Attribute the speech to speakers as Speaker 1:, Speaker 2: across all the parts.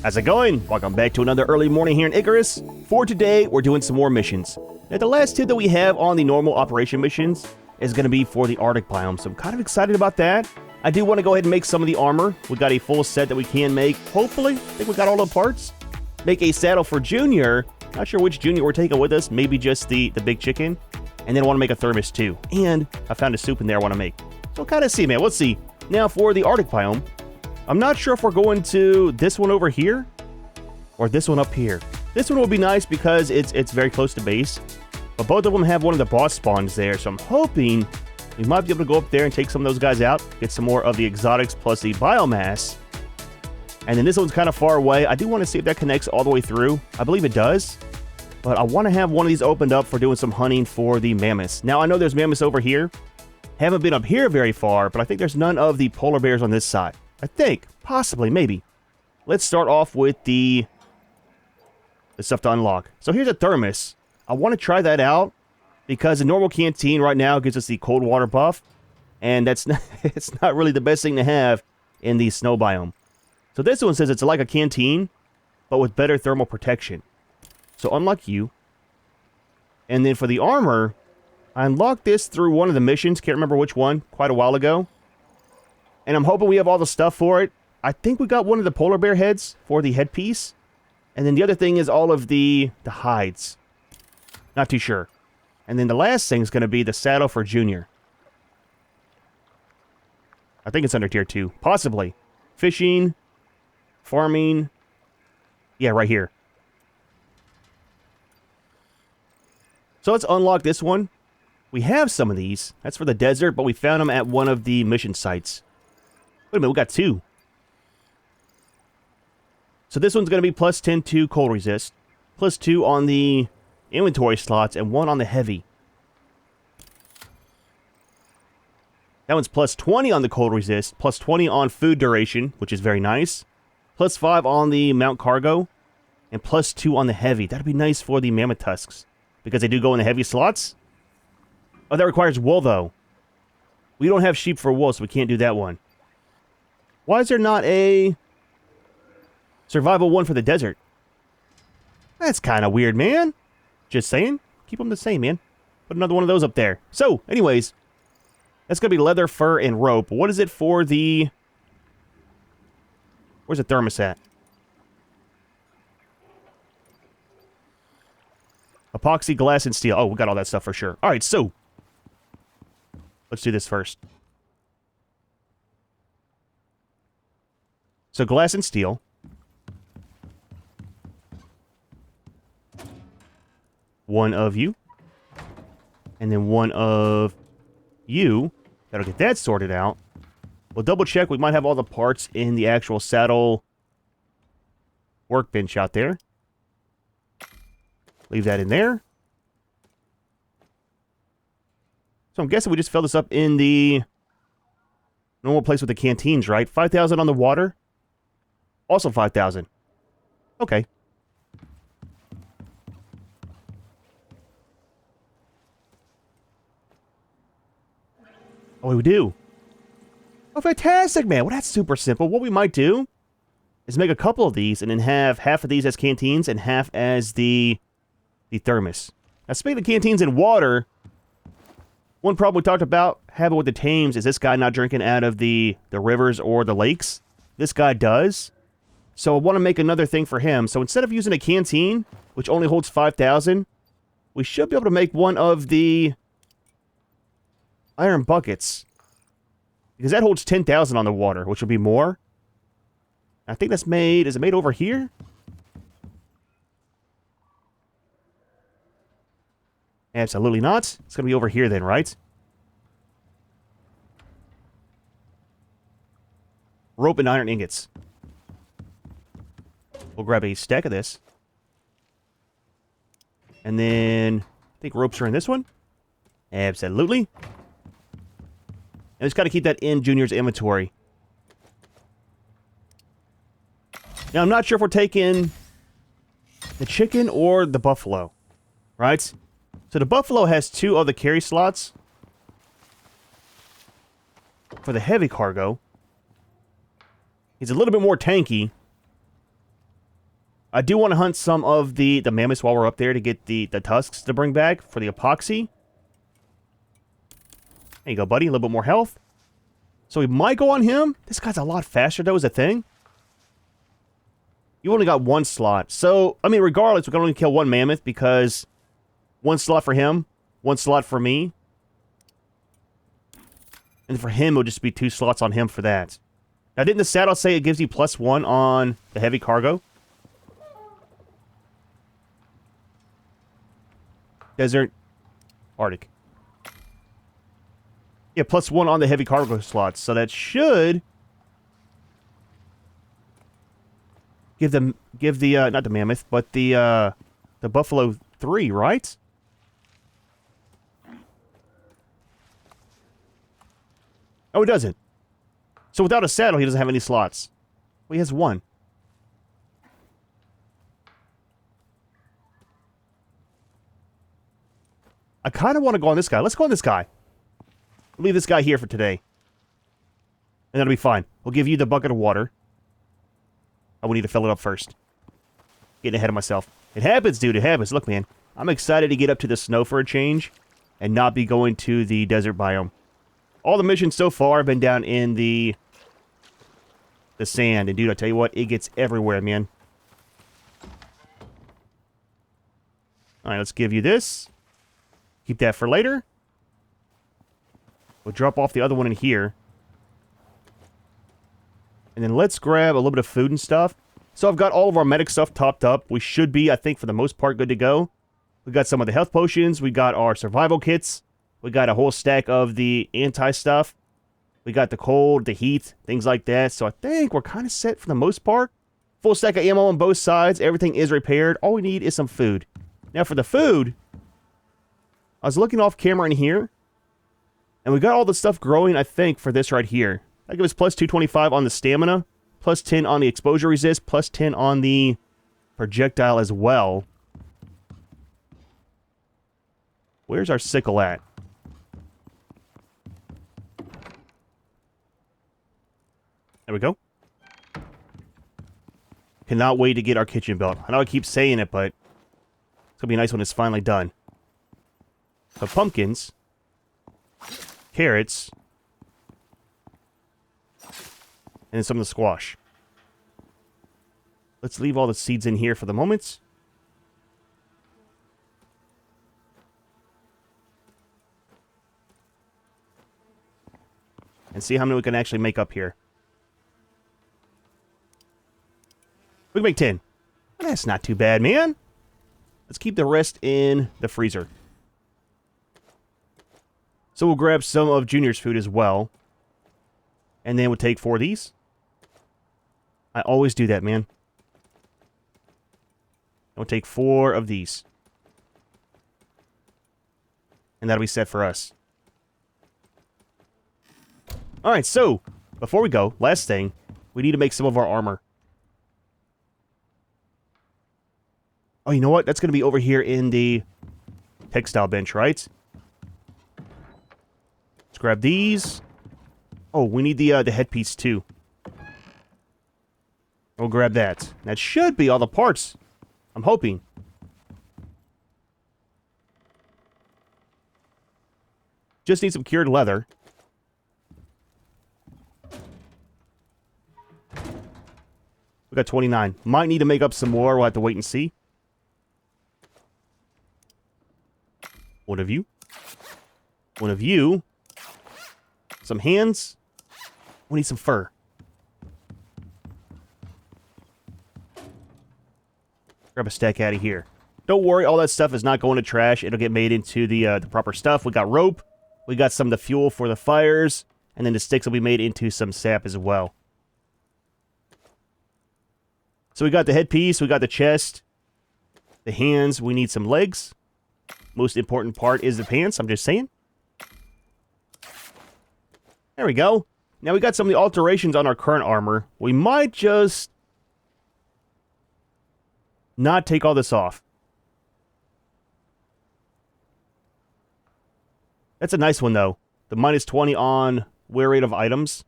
Speaker 1: How's it going? Welcome back to another early morning here in Icarus. For today, we're doing some more missions. Now, the last two that we have on the normal operation missions is going to be for the Arctic biome, so I'm kind of excited about that. I do want to go ahead and make some of the armor. We got a full set that we can make. Hopefully, I think we got all the parts. Make a saddle for Junior. Not sure which Junior we're taking with us. Maybe just the big chicken. And then I want to make a thermos too. And I found a soup in there I want to make. So kind of see, man. Let's see. Now for the Arctic biome, I'm not sure if we're going to this one over here or this one up here. This one will be nice because it's very close to base. But both of them have one of the boss spawns there. So I'm hoping we might be able to go up there and take some of those guys out. Get some more of the exotics plus the biomass. And then this one's kind of far away. I do want to see if that connects all the way through. I believe it does. But I want to have one of these opened up for doing some hunting for the mammoths. Now, I know there's mammoths over here. Haven't been up here very far, but I think there's none of the polar bears on this side. I think. Possibly. Maybe. Let's start off with the stuff to unlock. So here's a thermos. I want to try that out because the normal canteen right now gives us the cold water buff. And that's not, it's not really the best thing to have in the snow biome. So this one says it's like a canteen, but with better thermal protection. So unlock you. And then for the armor, I unlocked this through one of the missions. Can't remember which one. Quite a while ago. And I'm hoping we have all the stuff for it. I think we got one of the polar bear heads for the headpiece. And then the other thing is all of the hides. Not too sure. And then the last thing is going to be the saddle for Junior. I think it's under tier 2. Possibly. Fishing. Farming. Yeah, right here. So let's unlock this one. We have some of these. That's for the desert, but we found them at one of the mission sites. Wait a minute, we got 2. So this one's going to be plus 10 to cold resist. Plus 2 on the inventory slots and 1 on the heavy. That one's plus 20 on the cold resist. Plus 20 on food duration, which is very nice. Plus 5 on the mount cargo. And plus 2 on the heavy. That'd be nice for the mammoth tusks. Because they do go in the heavy slots. Oh, that requires wool, though. We don't have sheep for wool, so we can't do that one. Why is there not a survival one for the desert? That's kind of weird, man. Just saying. Keep them the same, man. Put another one of those up there. So, anyways. That's going to be leather, fur, and rope. What is it for the... Where's the thermos at? Epoxy, glass, and steel. Oh, we got all that stuff for sure. Alright, so. Let's do this first. So, glass and steel. One of you. And then one of you. Gotta get that sorted out. We'll double check. We might have all the parts in the actual saddle workbench out there. Leave that in there. So I'm guessing we just fill this up in the normal place with the canteens, right? 5,000 on the water. Also 5,000. Okay. Oh, we do. Oh, fantastic, man. Well, that's super simple. What we might do is make a couple of these and then have half of these as canteens and half as the thermos. Now, speaking of canteens and water, one problem we talked about having with the tames is this guy not drinking out of the rivers or the lakes. This guy does. So I want to make another thing for him. So instead of using a canteen, which only holds 5,000, we should be able to make one of the iron buckets. Because that holds 10,000 on the water, which will be more. I think that's made... Is it made over here? Absolutely not. It's going to be over here then, right? Rope and iron ingots. We'll grab a stack of this. And then... I think ropes are in this one. Absolutely. And just got to keep that in Junior's inventory. Now, I'm not sure if we're taking the chicken or the buffalo. Right? So the buffalo has 2 of the carry slots for the heavy cargo. He's a little bit more tanky. I do want to hunt some of the mammoths while we're up there to get the tusks to bring back for the epoxy. There you go, buddy. A little bit more health. So we might go on him. This guy's a lot faster, though, is a thing. You only got one slot. So, I mean, regardless, we're going to only kill one mammoth because one slot for him, one slot for me. And for him, it'll just be 2 slots on him for that. Now, didn't the saddle say it gives you +1 on the heavy cargo? Desert. Arctic. Yeah, +1 on the heavy cargo slots. So that should give the not the mammoth, but the buffalo 3, right? Oh, it doesn't. So without a saddle, he doesn't have any slots. Well, he has 1. I kind of want to go on this guy. Let's go on this guy. We'll leave this guy here for today. And that'll be fine. We'll give you the bucket of water. Oh, we need to fill it up first. Getting ahead of myself. It happens, dude. It happens. Look, man. I'm excited to get up to the snow for a change and not be going to the desert biome. All the missions so far have been down in the sand. And, dude, I tell you what, it gets everywhere, man. All right, let's give you this. Keep that for later. We'll drop off the other one in here. And then let's grab a little bit of food and stuff. So I've got all of our medic stuff topped up. We should be, I think, for the most part, good to go. We got some of the health potions. We got our survival kits. We got a whole stack of the anti-stuff. We got the cold, the heat, things like that. So I think we're kind of set for the most part. Full stack of ammo on both sides. Everything is repaired. All we need is some food. Now for the food, I was looking off camera in here. And we got all the stuff growing, I think, for this right here. That gives us plus 225 on the stamina, plus 10 on the exposure resist, plus 10 on the projectile as well. Where's our sickle at? There we go. Cannot wait to get our kitchen built. I know I keep saying it, but it's going to be nice when it's finally done. So pumpkins, carrots, and then some of the squash. Let's leave all the seeds in here for the moment. And see how many we can actually make up here. We can make 10. That's not too bad, man. Let's keep the rest in the freezer. So we'll grab some of Junior's food as well. And then we'll take 4 of these. I always do that, man. We'll take 4 of these. And that'll be set for us. Alright, so, before we go, last thing, we need to make some of our armor. Oh, you know what? That's going to be over here in the textile bench, right? Let's grab these. Oh, we need the headpiece, too. We'll grab that. That should be all the parts. I'm hoping. Just need some cured leather. We got 29. Might need to make up some more. We'll have to wait and see. One of you. One of you. Some hands. We need some fur. Grab a stack out of here. Don't worry, all that stuff is not going to trash. It'll get made into the proper stuff. We got rope. We got some of the fuel for the fires. And then the sticks will be made into some sap as well. So we got the headpiece. We got the chest. The hands. We need some legs. Most important part is the pants. I'm just saying. There we go. Now we got some of the alterations on our current armor. We might just not take all this off. That's a nice one, though. The minus 20 on wear rate of items.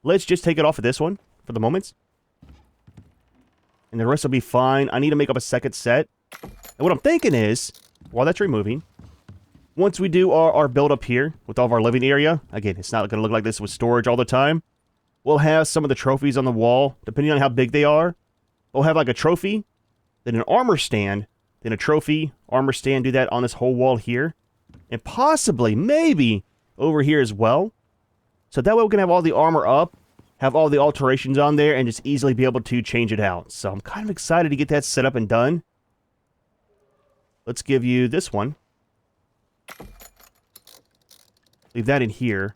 Speaker 1: Let's just take it off of this one for the moment. and the rest will be fine. I need to make up a second set. And what I'm thinking is, while that's removing, once we do our build up here with all of our living area, again, it's not going to look like this with storage all the time. We'll have some of the trophies on the wall, depending on how big they are. We'll have like a trophy, then an armor stand, then a trophy, armor stand, do that on this whole wall here. And possibly, maybe, over here as well. So that way we can have all the armor up, have all the alterations on there, and just easily be able to change it out. So I'm kind of excited to get that set up and done. Let's give you this one. Leave that in here.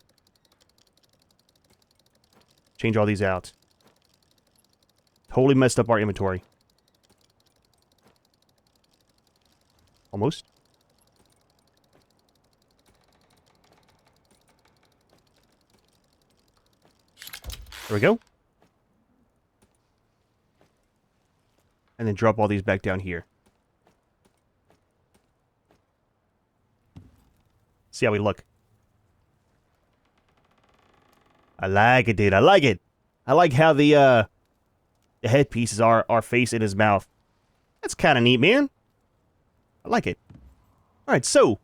Speaker 1: Change all these out. Totally messed up our inventory. Almost. There we go. And then drop all these back down here. See how we look. I like it, dude. I like it. I like how the headpieces are our face in his mouth. That's kind of neat, man. I like it. Alright, so,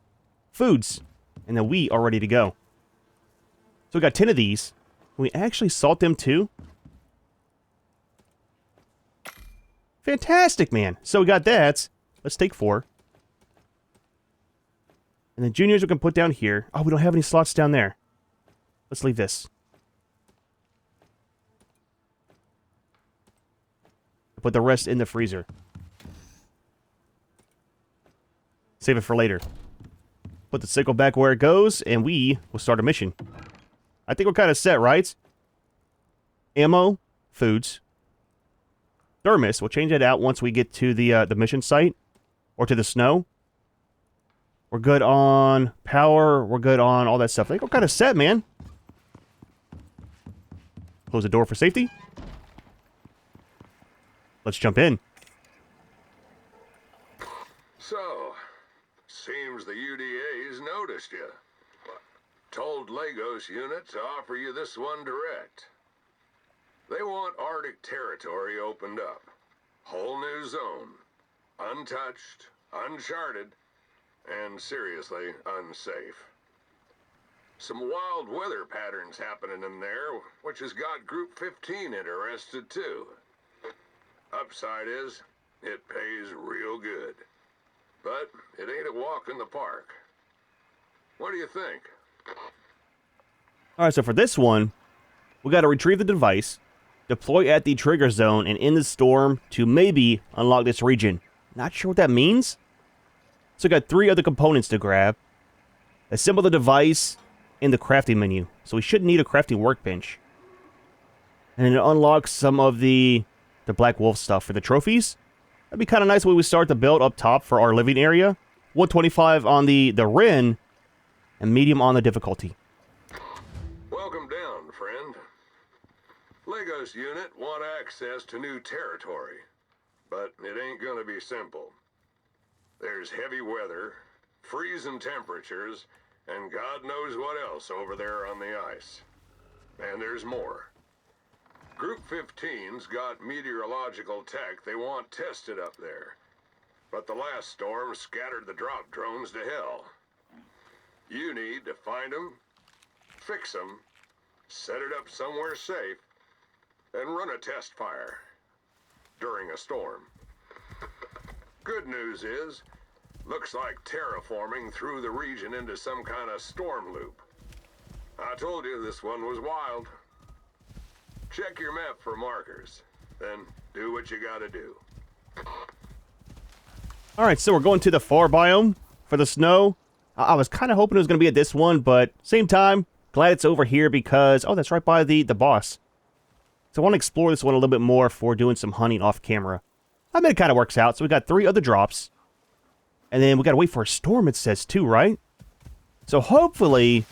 Speaker 1: foods. And then we are ready to go. So we got 10 of these. Can we actually salt them too? Fantastic, man. So we got that. Let's take 4. And then juniors we can put down here. Oh, we don't have any slots down there. Let's leave this. Put the rest in the freezer. Save it for later. Put the sickle back where it goes, and we will start a mission. I think we're kind of set, right? Ammo, foods, thermos. We'll change that out once we get to the mission site or to the snow. We're good on power. We're good on all that stuff. I think we're kind of set, man. Close the door for safety. Let's jump in.
Speaker 2: So, seems the UDA's noticed you. Told Lagos unit to offer you this one direct. They want Arctic territory opened up. Whole new zone. Untouched, uncharted, and seriously unsafe. Some wild weather patterns happening in there, which has got Group 15 interested too. Upside is, it pays real good. But it ain't a walk in the park. What do you think?
Speaker 1: Alright, so for this one, we got to retrieve the device, deploy at the trigger zone, and in the storm to maybe unlock this region. Not sure what that means. So we got 3 other components to grab. Assemble the device in the crafting menu. So we should need a crafting workbench. And then unlock some of the Black Wolf stuff for the trophies. That'd be kind of nice when we start the build up top for our living area. 125 on the Ren, and medium on the difficulty.
Speaker 2: Welcome down, friend. Lagos unit want access to new territory, but it ain't gonna be simple. There's heavy weather, freezing temperatures, and God knows what else over there on the ice. And there's more. Group 15's got meteorological tech they want tested up there. But the last storm scattered the drop drones to hell. You need to find them, fix them, set it up somewhere safe, and run a test fire during a storm. Good news is, looks like terraforming threw the region into some kind of storm loop. I told you this one was wild. Check your map for markers, then do what you gotta do.
Speaker 1: Alright, so we're going to the far biome for the snow. I was kind of hoping it was going to be at this one, but same time, glad it's over here because, oh, that's right by the boss. So I want to explore this one a little bit more for doing some hunting off camera. I mean, it kind of works out. So we got 3 other drops. And then we got to wait for a storm, it says, too, right? So hopefully,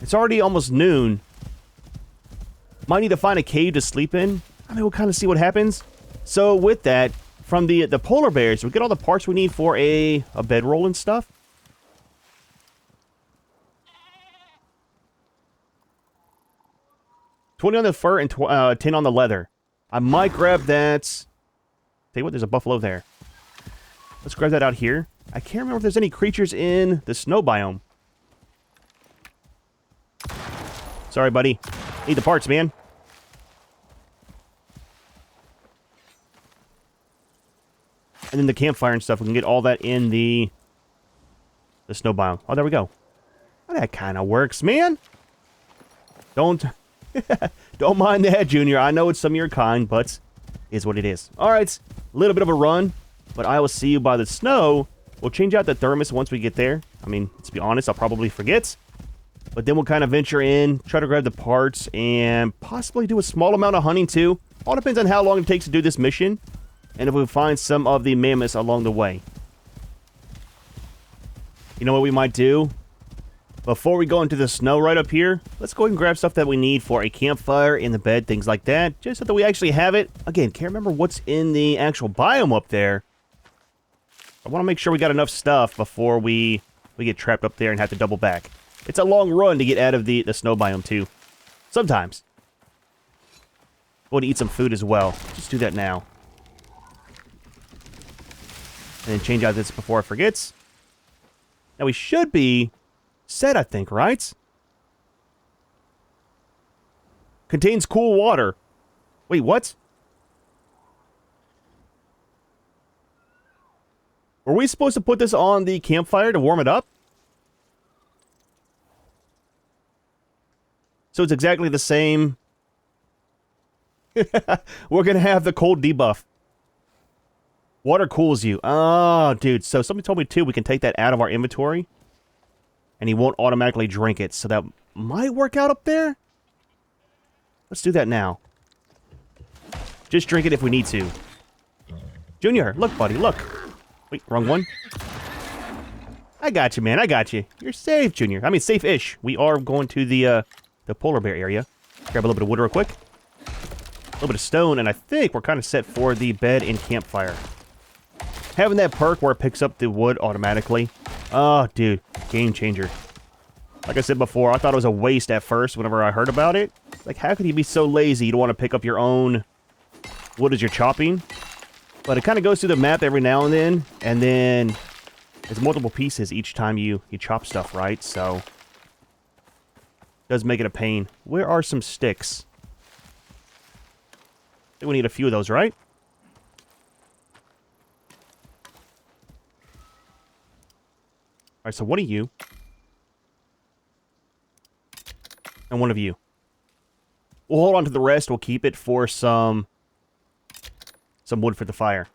Speaker 1: it's already almost noon. Might need to find a cave to sleep in. I mean, we'll kind of see what happens. So with that, from the polar bears, we get all the parts we need for a bedroll and stuff. $20 on the fur and 10 on the leather. I might grab that. Tell you what, there's a buffalo there. Let's grab that out here. I can't remember if there's any creatures in the snow biome. Sorry, buddy. Need the parts, man. And then the campfire and stuff. We can get all that in the snow biome. Oh, there we go. Well, that kind of works, man. Don't mind that, Junior. I know it's some of your kind, but is what it is. All right, a little bit of a run, but I will see you by the snow. We'll change out the thermos once we get there. I mean, let's be honest, I'll probably forget. But then we'll kind of venture in, try to grab the parts, and possibly do a small amount of hunting too. All depends on how long it takes to do this mission, and if we find some of the mammoths along the way. You know what we might do? Before we go into the snow right up here, let's go ahead and grab stuff that we need for a campfire, in the bed, things like that, just so that we actually have it. Again, can't remember what's in the actual biome up there. I want to make sure we got enough stuff before we get trapped up there and have to double back. It's a long run to get out of the snow biome, too. Sometimes. Going to eat some food as well. Just do that now. And then change out this before I forget. Now we should be set, I think, right? Contains cool water. Wait, what? Were we supposed to put this on the campfire to warm it up? So it's exactly the same. We're going to have the cold debuff. Water cools you. Oh, dude. So somebody told me, too, we can take that out of our inventory. And he won't automatically drink it. So that might work out up there. Let's do that now. Just drink it if we need to. Junior, look, buddy, look. Wait, wrong one. I got you, man. I got you. You're safe, Junior. I mean, safe-ish. We are going to the polar bear area. Grab a little bit of wood real quick. A little bit of stone, and I think we're kind of set for the bed and campfire. Having that perk where it picks up the wood automatically. Oh, dude. Game changer. Like I said before, I thought it was a waste at first whenever I heard about it. Like, how could you be so lazy you don't want to pick up your own wood as you're chopping? But it kind of goes through the map every now and then there's multiple pieces each time you chop stuff, right? So, it does make it a pain. Where are some sticks? I think we need a few of those, right? Alright, so one of you. And one of you. We'll hold on to the rest. We'll keep it for some wood for the fire.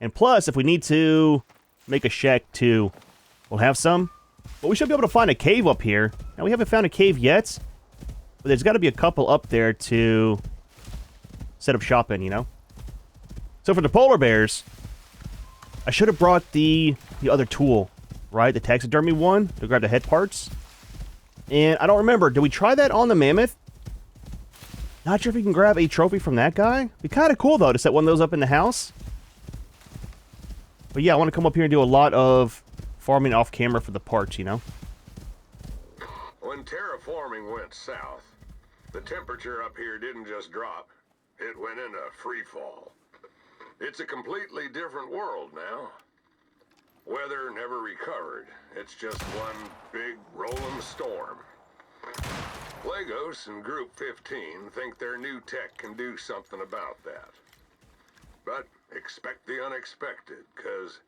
Speaker 1: And plus, if we need to make a shack too, we'll have some. But we should be able to find a cave up here. Now, we haven't found a cave yet. But there's got to be a couple up there to set up shop in, you know? So for the polar bears, I should have brought the other tool, right? The taxidermy one to grab the head parts. And I don't remember. Did we try that on the mammoth? Not sure if we can grab a trophy from that guy. Be kind of cool, though, to set one of those up in the house. But yeah, I want to come up here and do a lot of farming off camera for the parts, you know?
Speaker 2: When terraforming went south, the temperature up here didn't just drop. It went into free fall. It's a completely different world now. Weather never recovered. It's just one big rolling storm. Lagos and Group 15 think their new tech can do something about that. But expect the unexpected, because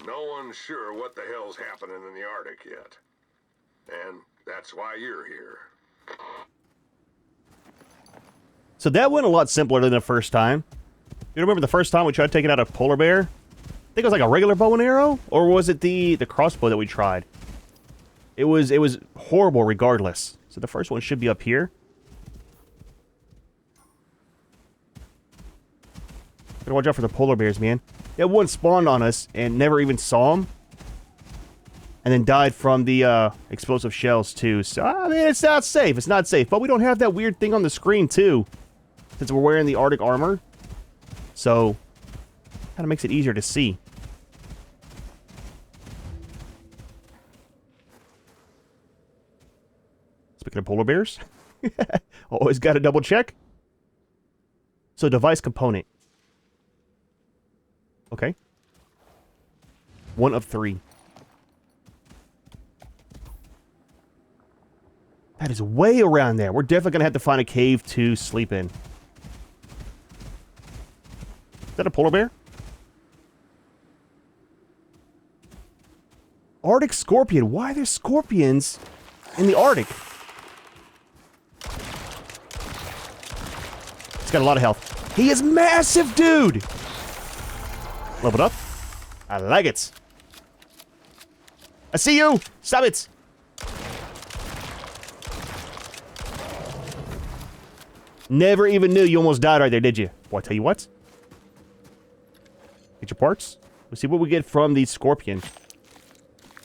Speaker 2: no one's sure what the hell's happening in the Arctic yet. And that's why you're here.
Speaker 1: So that went a lot simpler than the first time. You remember the first time we tried taking out a polar bear? I think it was like a regular bow and arrow? Or was it the crossbow that we tried? It was horrible regardless. So the first one should be up here. Gotta watch out for the polar bears, man. That one spawned on us and never even saw him. And then died from the explosive shells too. So, I mean, it's not safe. It's not safe. But we don't have that weird thing on the screen too. Since we're wearing the Arctic armor. So, kind of makes it easier to see. Speaking of polar bears, always got to double check. So device component. Okay. 1 of 3. That is way around there. We're definitely going to have to find a cave to sleep in. Is that a polar bear? Arctic scorpion. Why are there scorpions in the Arctic? He's got a lot of health. He is massive, dude! Leveled up. I like it. I see you! Stop it! Never even knew you almost died right there, did you? Well, I tell you what. Get your parts. Let's see what we get from the scorpion.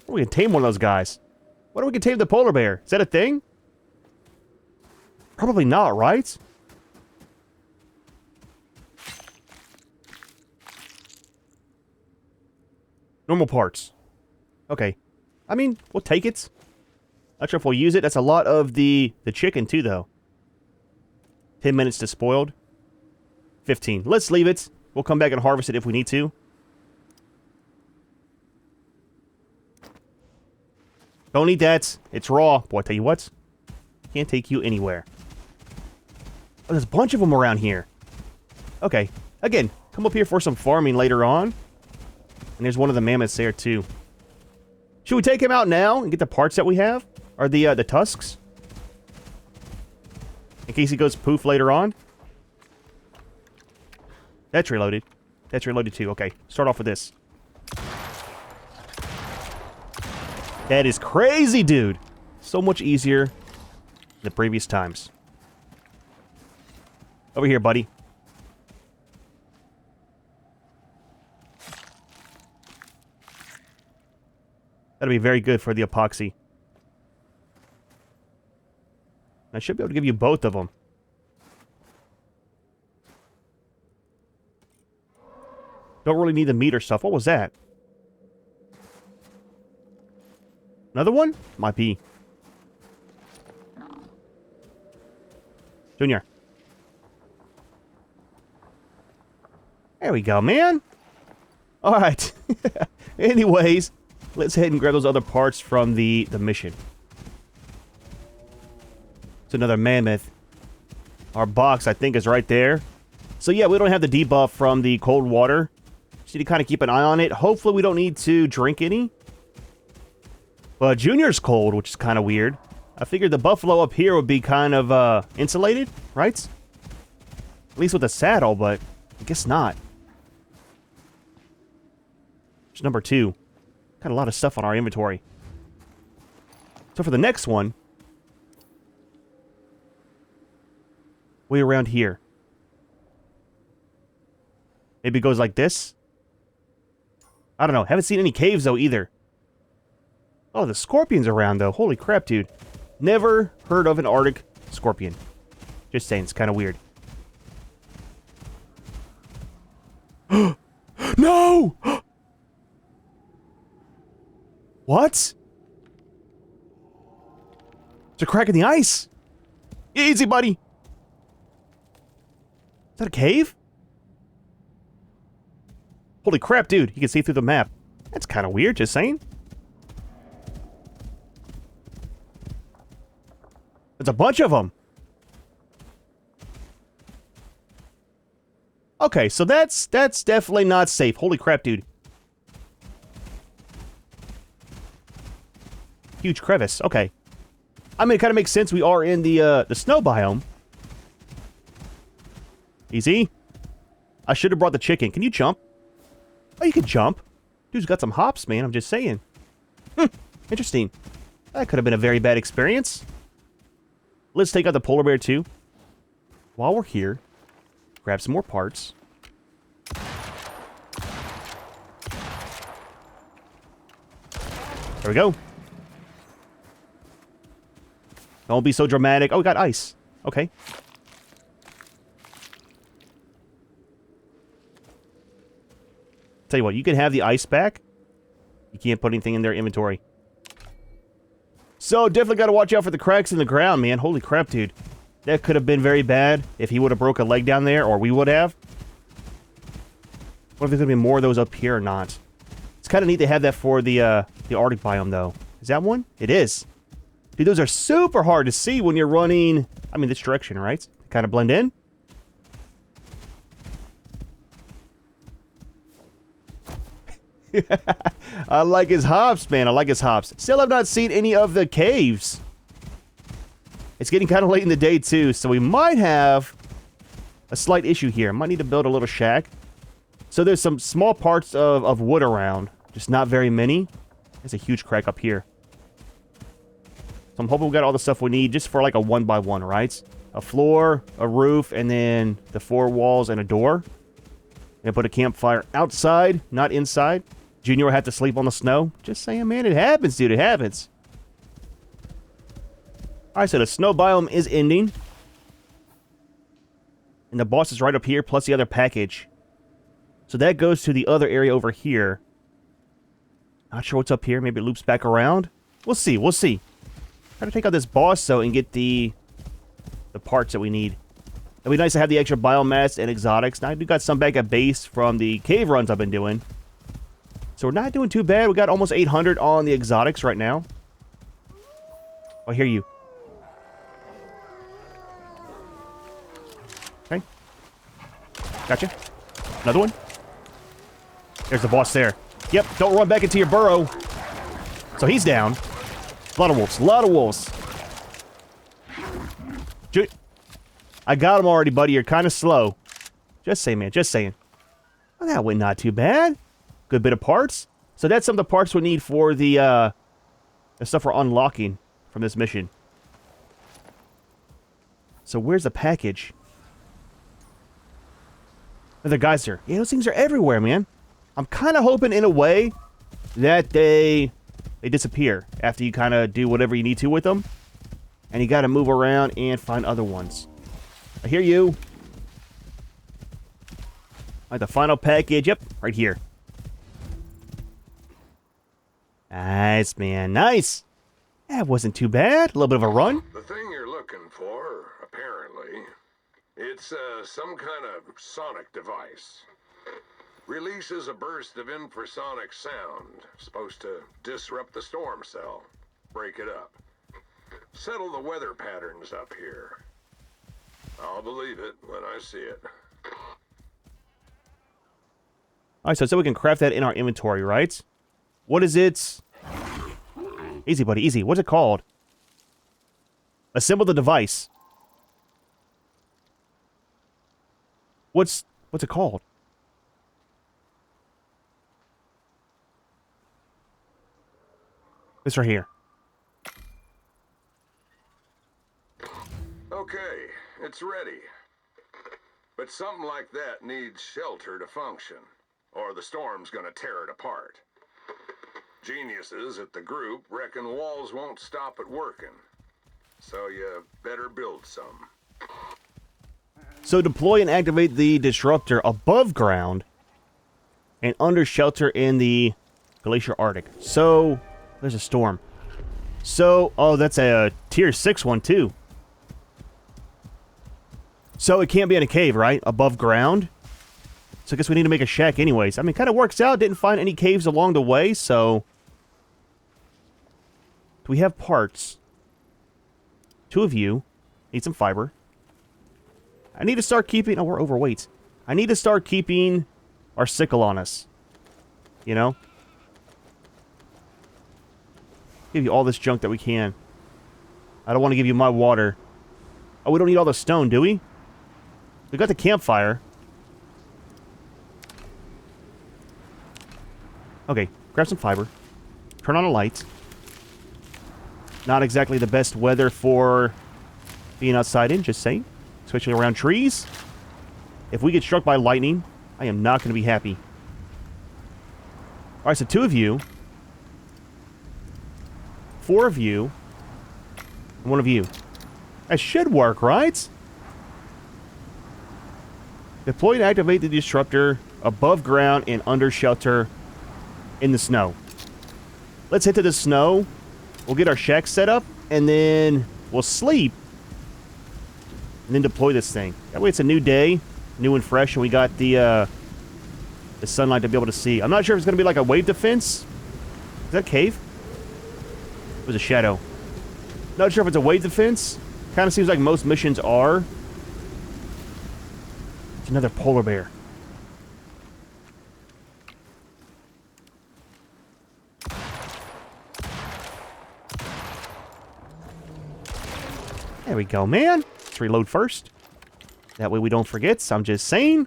Speaker 1: We can tame one of those guys. What do we can tame the polar bear? Is that a thing? Probably not, right? Normal parts. Okay. I mean, we'll take it. Not sure if we'll use it. That's a lot of the chicken, too, though. 10 minutes to spoiled. 15. Let's leave it. We'll come back and harvest it if we need to. Don't eat that. It's raw. Boy, I tell you what. Can't take you anywhere. Oh, there's a bunch of them around here. Okay. Again, come up here for some farming later on. And there's one of the mammoths there, too. Should we take him out now and get the parts that we have? Or the tusks? In case he goes poof later on. That's reloaded. That's reloaded too. Okay, start off with this. That is crazy, dude. So much easier than the previous times. Over here, buddy. That'll be very good for the epoxy. I should be able to give you both of them. Don't really need the meter stuff. What was that? Another one? Might be. Junior. There we go, man. Alright. Anyways, let's head and grab those other parts from the mission. It's another mammoth. Our box, I think, is right there. So yeah, we don't have the debuff from the cold water. Just need to kind of keep an eye on it. Hopefully we don't need to drink any. But Junior's cold, which is kind of weird. I figured the buffalo up here would be kind of insulated, right? At least with the saddle, but I guess not. There's number 2. Got a lot of stuff on our inventory. So for the next one, way around here. Maybe it goes like this. I don't know. Haven't seen any caves, though, either. Oh, the scorpion's around, though. Holy crap, dude. Never heard of an Arctic scorpion. Just saying, it's kind of weird. No! What? It's a crack in the ice. Easy, buddy. Is that a cave? Holy crap, dude. You can see through the map. That's kind of weird, just saying. There's a bunch of them. Okay, so that's definitely not safe. Holy crap, dude. Huge crevice. Okay. I mean, it kind of makes sense. We are in the snow biome. Easy. I should have brought the chicken. Can you jump? Oh, you can jump. Dude's got some hops, man. I'm just saying. Interesting. That could have been a very bad experience. Let's take out the polar bear, too. While we're here, grab some more parts. There we go. Don't be so dramatic. Oh, we got ice. Okay. Tell you what, you can have the ice back. You can't put anything in their inventory. So, definitely got to watch out for the cracks in the ground, man. Holy crap, dude. That could have been very bad if he would have broke a leg down there, or we would have. What if there's going to be more of those up here or not? It's kind of neat to have that for the Arctic biome, though. Is that one? It is. Dude, those are super hard to see when you're running, I mean, this direction, right? Kind of blend in. I like his hops, man. I like his hops. Still have not seen any of the caves. It's getting kind of late in the day, too, so we might have a slight issue here. Might need to build a little shack. So there's some small parts of wood around, just not very many. There's a huge crack up here. So I'm hoping we got all the stuff we need just for like a 1x1, right? A floor, a roof, and then the 4 walls and a door. And put a campfire outside, not inside. Junior will have to sleep on the snow. Just saying, man, it happens, dude. It happens. Alright, so the snow biome is ending. And the boss is right up here, plus the other package. So that goes to the other area over here. Not sure what's up here. Maybe it loops back around. We'll see. We'll see. Try to take out this boss, though, and get the parts that we need. It'd be nice to have the extra biomass and exotics. Now, I do got some back at base from the cave runs I've been doing. So we're not doing too bad. We got almost 800 on the exotics right now. I hear you. Okay. Gotcha. Another one. There's the boss there. Yep, don't run back into your burrow. So he's down. A lot of wolves. A lot of wolves. I got him already, buddy. You're kind of slow. Just saying, man. Just saying. Well, that went not too bad. Good bit of parts. So that's some of the parts we need for the stuff we're unlocking from this mission. So where's the package? The geyser. Yeah, those things are everywhere, man. I'm kind of hoping, in a way, that they disappear after you kind of do whatever you need to with them. And you got to move around and find other ones. I hear you. All right, the final package. Yep, right here. Nice, man. Nice. That wasn't too bad. A little bit of a run.
Speaker 2: The thing you're looking for, apparently, it's some kind of sonic device. Releases a burst of infrasonic sound. Supposed to disrupt the storm cell. Break it up. Settle the weather patterns up here. I'll believe it when I see it.
Speaker 1: Alright, so we can craft that in our inventory, right? What is it? Easy, buddy, easy. What's it called? Assemble the device. What's it called? This right here.
Speaker 2: Okay, it's ready. But something like that needs shelter to function, or the storm's gonna tear it apart. Geniuses at the group reckon walls won't stop it working, so you better build some.
Speaker 1: So deploy and activate the disruptor above ground and under shelter in the Glacier Arctic. So, there's a storm. So, oh, that's a tier 6 one too. So it can't be in a cave, right? Above ground. So I guess we need to make a shack anyways. I mean, it kind of works out. Didn't find any caves along the way, so... Do we have parts? 2 of you. Need some fiber. I need to start keeping... Oh, we're overweight. I need to start keeping our sickle on us. You know? Give you all this junk that we can. I don't want to give you my water. Oh, we don't need all the stone, do we? We got the campfire. Okay, grab some fiber. Turn on a light. Not exactly the best weather for being outside in, just saying. Especially around trees. If we get struck by lightning, I am not going to be happy. Alright, so 2 of you. 4 of you. And 1 of you. That should work, right? Deploy and activate the disruptor above ground and under shelter in the snow. Let's hit to the snow. We'll get our shack set up, and then we'll sleep. and then deploy this thing. That way it's a new day, new and fresh, and we got the sunlight to be able to see. I'm not sure if it's going to be like a wave defense. Is that a cave? It was a shadow. Not sure if it's a wave defense. Kind of seems like most missions are. It's another polar bear. There we go, man. Let's reload first. That way we don't forget, so I'm just saying.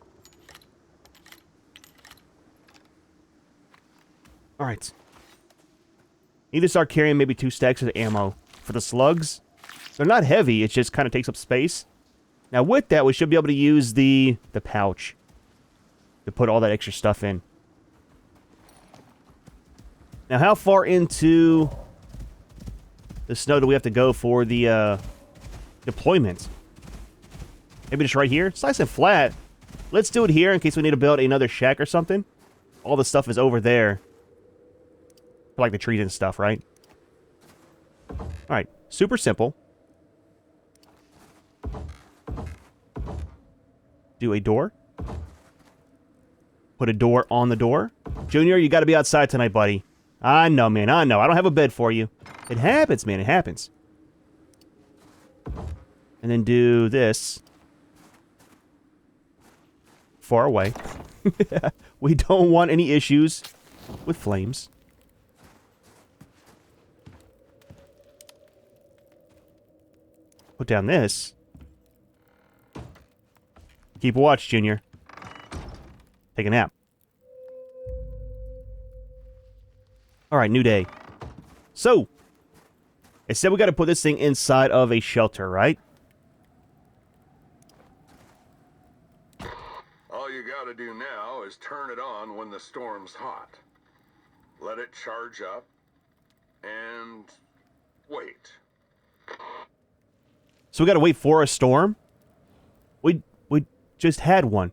Speaker 1: Alright. Need to start carrying maybe 2 stacks of ammo for the slugs. They're not heavy, it just kind of takes up space. Now with that, we should be able to use the pouch to put all that extra stuff in. Now how far into the snow do we have to go for the deployment? Maybe just right here? It's nice and flat. Let's do it here in case we need to build another shack or something. All the stuff is over there. Like the trees and stuff, right? Alright, super simple. Do a door. Put a door on the door. Junior, you gotta be outside tonight, buddy. I know, man, I know. I don't have a bed for you. It happens, man, it happens. And then do this. Far away. We don't want any issues with flames. Put down this. Keep watch, Junior. Take a nap. Alright, new day. So, it said we gotta put this thing inside of a shelter, right?
Speaker 2: All you gotta do now is turn it on when the storm's hot. Let it charge up, and wait.
Speaker 1: So we gotta wait for a storm? We just had one.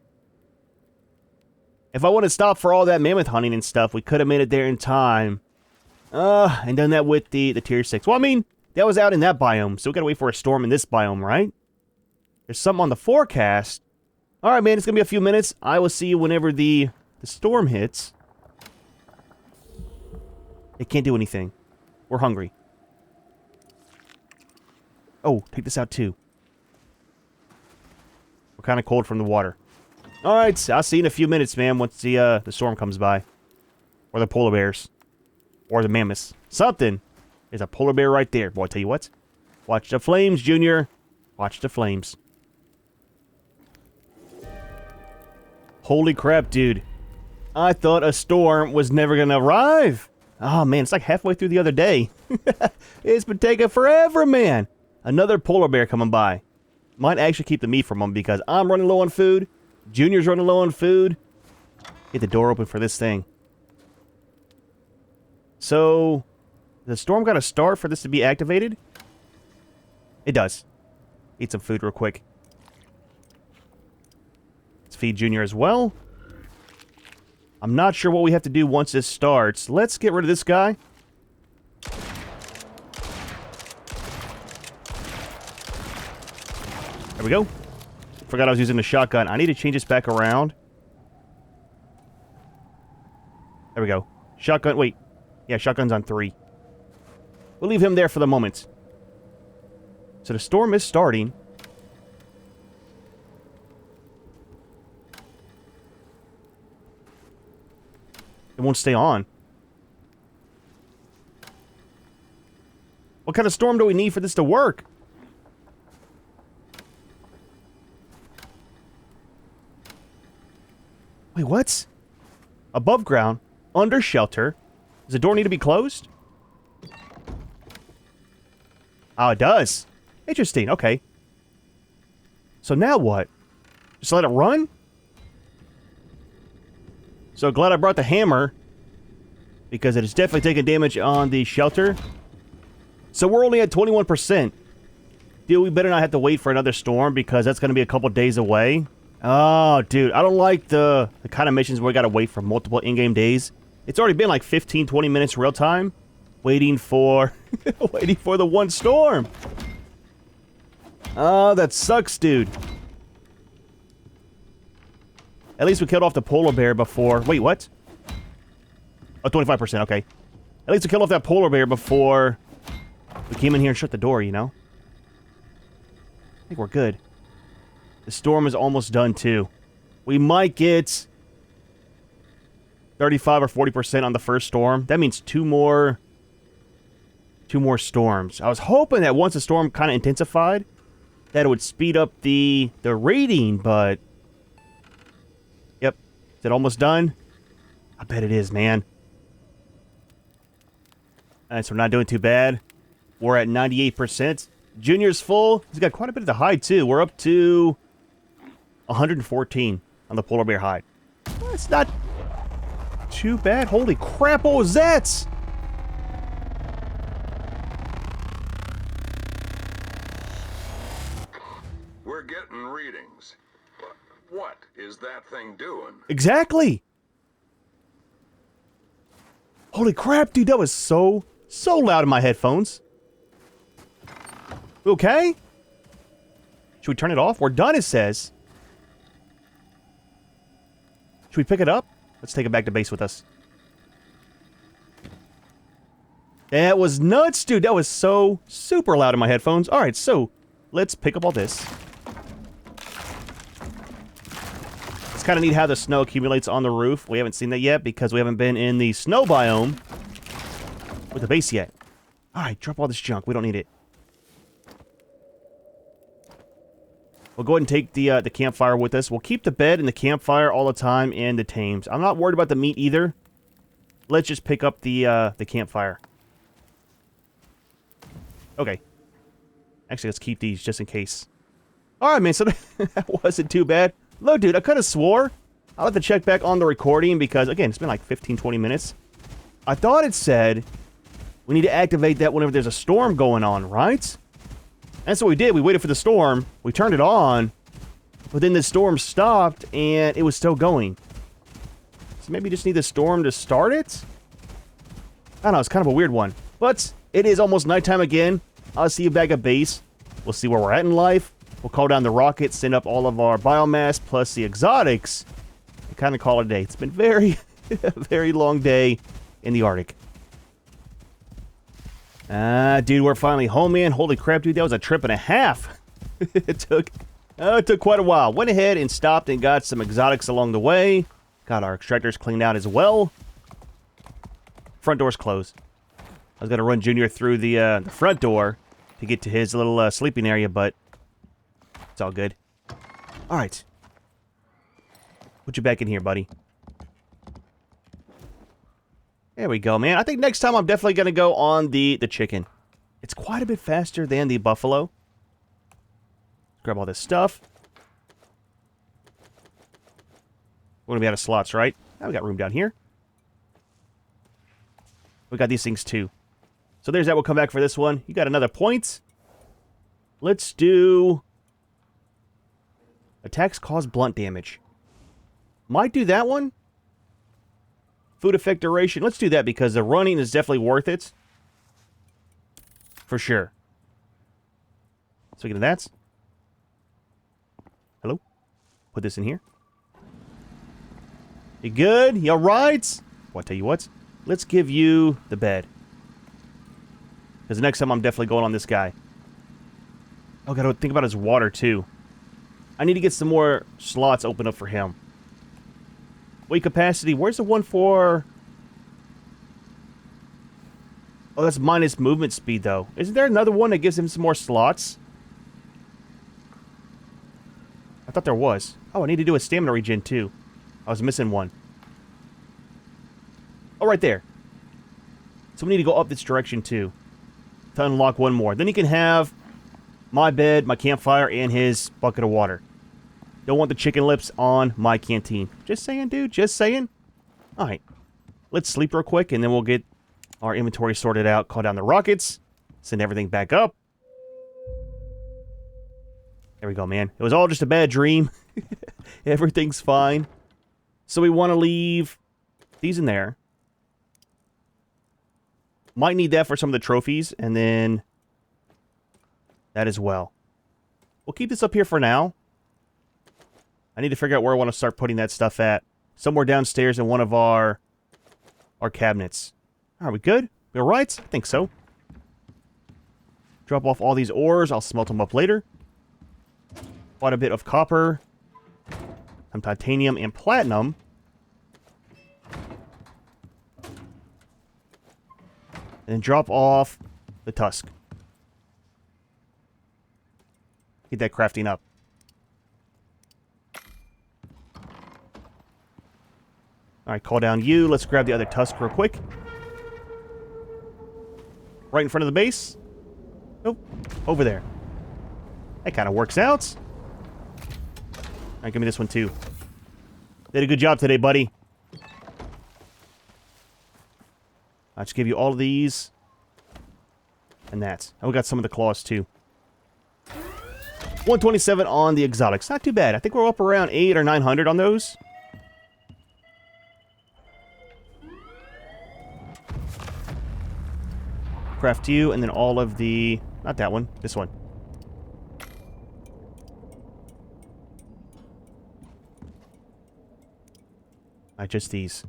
Speaker 1: If I want to stop for all that mammoth hunting and stuff, we could have made it there in time. And done that with the tier 6. Well, I mean, that was out in that biome, so we gotta wait for a storm in this biome, right? There's something on the forecast. Alright, man, it's gonna be a few minutes. I will see you whenever the storm hits. It can't do anything. We're hungry. Oh, take this out too. We're kind of cold from the water. Alright, I'll see you in a few minutes, man, once the storm comes by. Or the polar bears. Or the mammoths. Something. There's a polar bear right there. Boy, I tell you what. Watch the flames, Junior. Watch the flames. Holy crap, dude. I thought a storm was never gonna arrive. Oh, man, it's like halfway through the other day. It's been taking forever, man. Another polar bear coming by. Might actually keep the meat from them because I'm running low on food. Junior's running low on food. Get the door open for this thing. So, the storm got to start for this to be activated? It does. Eat some food real quick. Let's feed Junior as well. I'm not sure what we have to do once this starts. Let's get rid of this guy. There we go. Forgot I was using the shotgun. I need to change this back around. There we go. Shotgun, wait. Yeah, shotgun's on 3. We'll leave him there for the moment. So the storm is starting. It won't stay on. What kind of storm do we need for this to work? Wait, what? Above ground, under shelter. Does the door need to be closed? Oh, it does. Interesting, okay. So now what? Just let it run? So glad I brought the hammer, because it is definitely taking damage on the shelter. So we're only at 21%. Dude, we better not have to wait for another storm, because that's going to be a couple days away. Oh, dude, I don't like the kind of missions where we got to wait for multiple in-game days. It's already been like 15, 20 minutes real time, waiting for, waiting for the one storm. Oh, that sucks, dude. At least we killed off the polar bear before... Wait, what? Oh, 25%, okay. At least we killed off that polar bear before we came in here and shut the door, you know? I think we're good. The storm is almost done, too. We might get 35 or 40% on the first storm. That means two more storms. I was hoping that once the storm kind of intensified, that it would speed up the rating, but... Yep. Is it almost done? I bet it is, man. Alright, so we're not doing too bad. We're at 98%. Junior's full. He's got quite a bit of the hide, too. We're up to 114 on the polar bear hide. Well, it's not too bad. Holy crap, what was that?
Speaker 2: We're getting readings. What is that thing doing?
Speaker 1: Exactly. Holy crap, dude, that was so loud in my headphones. Okay? Should we turn it off? We're done, it says. Should we pick it up? Let's take it back to base with us. That was nuts, dude. That was so super loud in my headphones. Alright, so let's pick up all this. It's kind of neat how the snow accumulates on the roof. We haven't seen that yet because we haven't been in the snow biome with the base yet. Alright, drop all this junk. We don't need it. We'll go ahead and take the campfire with us. We'll keep the bed and the campfire all the time and the tames. I'm not worried about the meat either. Let's just pick up the campfire. Okay. Actually, let's keep these just in case. Alright, man, so that wasn't too bad. Look, dude, I could have swore. I'll have to check back on the recording because, again, it's been like 15, 20 minutes. I thought it said we need to activate that whenever there's a storm going on, right? That's what we did. We waited for the storm. We turned it on. But then the storm stopped, and it was still going. So maybe you just need the storm to start it? I don't know. It's kind of a weird one. But it is almost nighttime again. I'll see you back at base. We'll see where we're at in life. We'll call down the rocket, send up all of our biomass plus the exotics, and kind of call it a day. It's been very, very long day in the Arctic. Dude, we're finally home, man. Holy crap, dude, that was a trip and a half. It took quite a while. Went ahead and stopped and got some exotics along the way. Got our extractors cleaned out as well. Front door's closed. I was going to run Junior through the front door to get to his little sleeping area, but it's all good. All right. Put you back in here, buddy. There we go, man. I think next time I'm definitely going to go on the chicken. It's quite a bit faster than the buffalo. Grab all this stuff. We're going to be out of slots, right? Now we got room down here. We got these things too. So there's that. We'll come back for this one. You got another point. Let's do... Attacks cause blunt damage. Might do that one. Food effect duration. Let's do that because the running is definitely worth it. For sure. Speaking of that. Hello? Put this in here. You good? You alright? Well, I tell you what. Let's give you the bed. Because next time I'm definitely going on this guy. Oh, gotta think about his water too. I need to get some more slots open up for him. Weight capacity. Where's the one for... Oh, that's minus movement speed, though. Isn't there another one that gives him some more slots? I thought there was. Oh, I need to do a stamina regen, too. I was missing one. Oh, right there. So we need to go up this direction, too. To unlock one more. Then he can have my bed, my campfire, and his bucket of water. Don't want the chicken lips on my canteen. Just saying, dude. Just saying. Alright. Let's sleep real quick, and then we'll get our inventory sorted out. Call down the rockets. Send everything back up. There we go, man. It was all just a bad dream. Everything's fine. So we want to leave these in there. Might need that for some of the trophies, and then that as well. we'll keep this up here for now. I need to figure out where I want to start putting that stuff at. Somewhere downstairs in one of our cabinets. Are we good? We all right? I think so. Drop off all these ores. I'll smelt them up later. Quite a bit of copper. Some titanium and platinum. And then drop off the tusk. Get that crafting up. Alright, call down you. Let's grab the other tusk real quick. Right in front of the base. Nope. Over there. That kind of works out. Alright, give me this one too. Did a good job today, buddy. I'll just give you all of these. And that. And we got some of the claws too. 127 on the exotics. Not too bad. I think we're up around 800 or 900 on those. Craft you, and then all of the... Not that one. This one. Just these.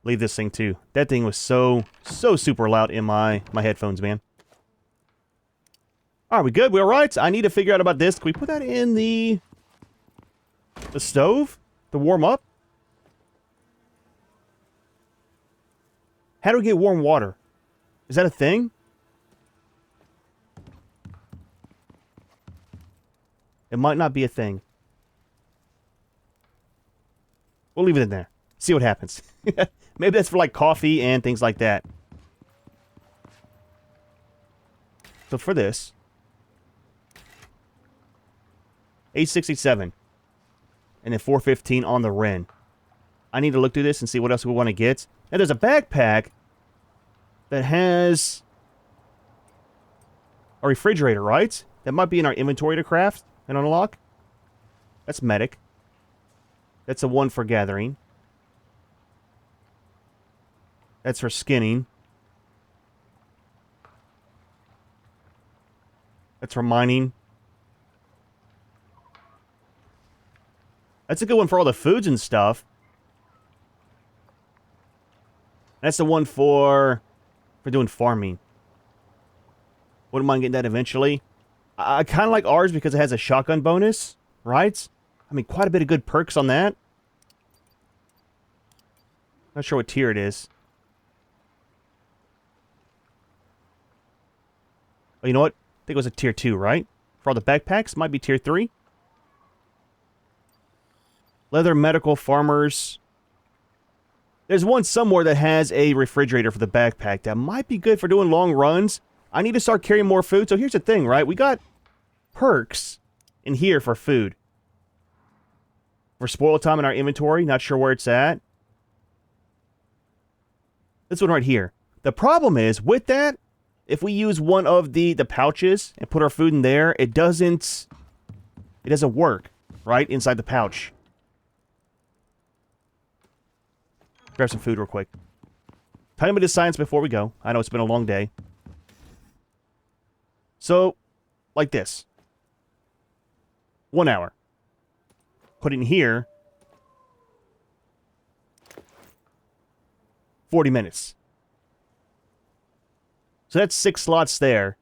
Speaker 1: Leave this thing too. That thing was so super loud in my headphones, man. Are we good? We alright? I need to figure out about this. Can we put that in the stove to warm up? How do we get warm water? Is that a thing? It might not be a thing. We'll leave it in there. See what happens. Maybe that's for like coffee and things like that. So for this, 867, and then 415 on the Ren. I need to look through this and see what else we want to get. Now there's a backpack that has a refrigerator, right? That might be in our inventory to craft and unlock. That's medic. That's a one for gathering. That's for skinning. That's for mining. That's a good one for all the foods and stuff. That's the one for doing farming. Wouldn't mind getting that eventually. I kind of like ours because it has a shotgun bonus, right? I mean, quite a bit of good perks on that. Not sure what tier it is. Oh, you know what? I think it was a tier 2, right? For all the backpacks, might be tier 3. Leather, medical, farmers. There's one somewhere that has a refrigerator for the backpack that might be good for doing long runs. I need to start carrying more food. So here's the thing, right? We got perks in here for food. For spoil time in our inventory. Not sure where it's at. This one right here. The problem is, with that, if we use one of the pouches and put our food in there, it doesn't work, right? Inside the pouch. Grab some food real quick. Tell me the science before we go. I know it's been a long day. So, like this. 1 hour. Put it in here. 40 minutes. So that's 6 slots there.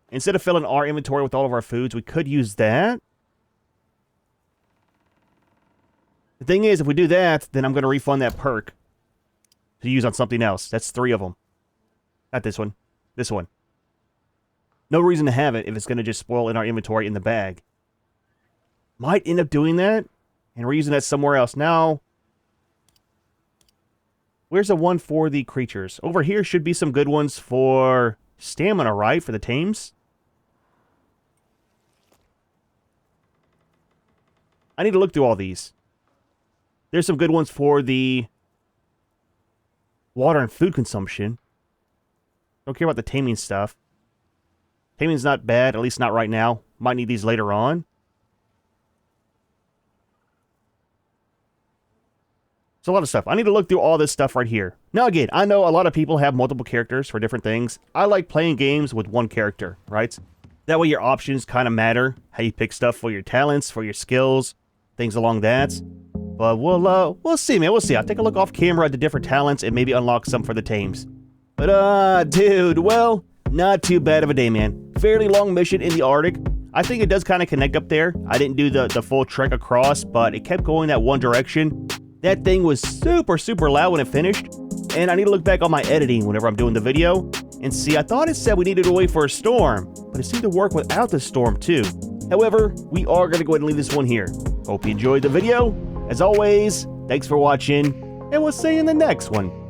Speaker 1: Instead of filling our inventory with all of our foods, we could use that. The thing is, if we do that, then I'm going to refund that perk to use on something else. That's 3 of them. Not this one. This one. No reason to have it if it's going to just spoil in our inventory in the bag. Might end up doing that, and we're using that somewhere else. Now, where's the one for the creatures? Over here should be some good ones for stamina, right? For the tames. I need to look through all these. There's some good ones for the water and food consumption. Don't care about the taming stuff. Taming's not bad, at least not right now. Might need these later on. It's a lot of stuff. I need to look through all this stuff right here. Now again, I know a lot of people have multiple characters for different things. I like playing games with one character, right? That way your options kind of matter, how you pick stuff for your talents, for your skills, things along that. But we'll see, man. We'll see. I'll take a look off camera at the different talents and maybe unlock some for the tames. But, dude, well, not too bad of a day, man. Fairly long mission in the Arctic. I think it does kind of connect up there. I didn't do the full trek across, but it kept going that one direction. That thing was super, super loud when it finished. And I need to look back on my editing whenever I'm doing the video and see. I thought it said we needed to wait for a storm, but it seemed to work without the storm too. However, we are going to go ahead and leave this one here. Hope you enjoyed the video. As always, thanks for watching, and we'll see you in the next one.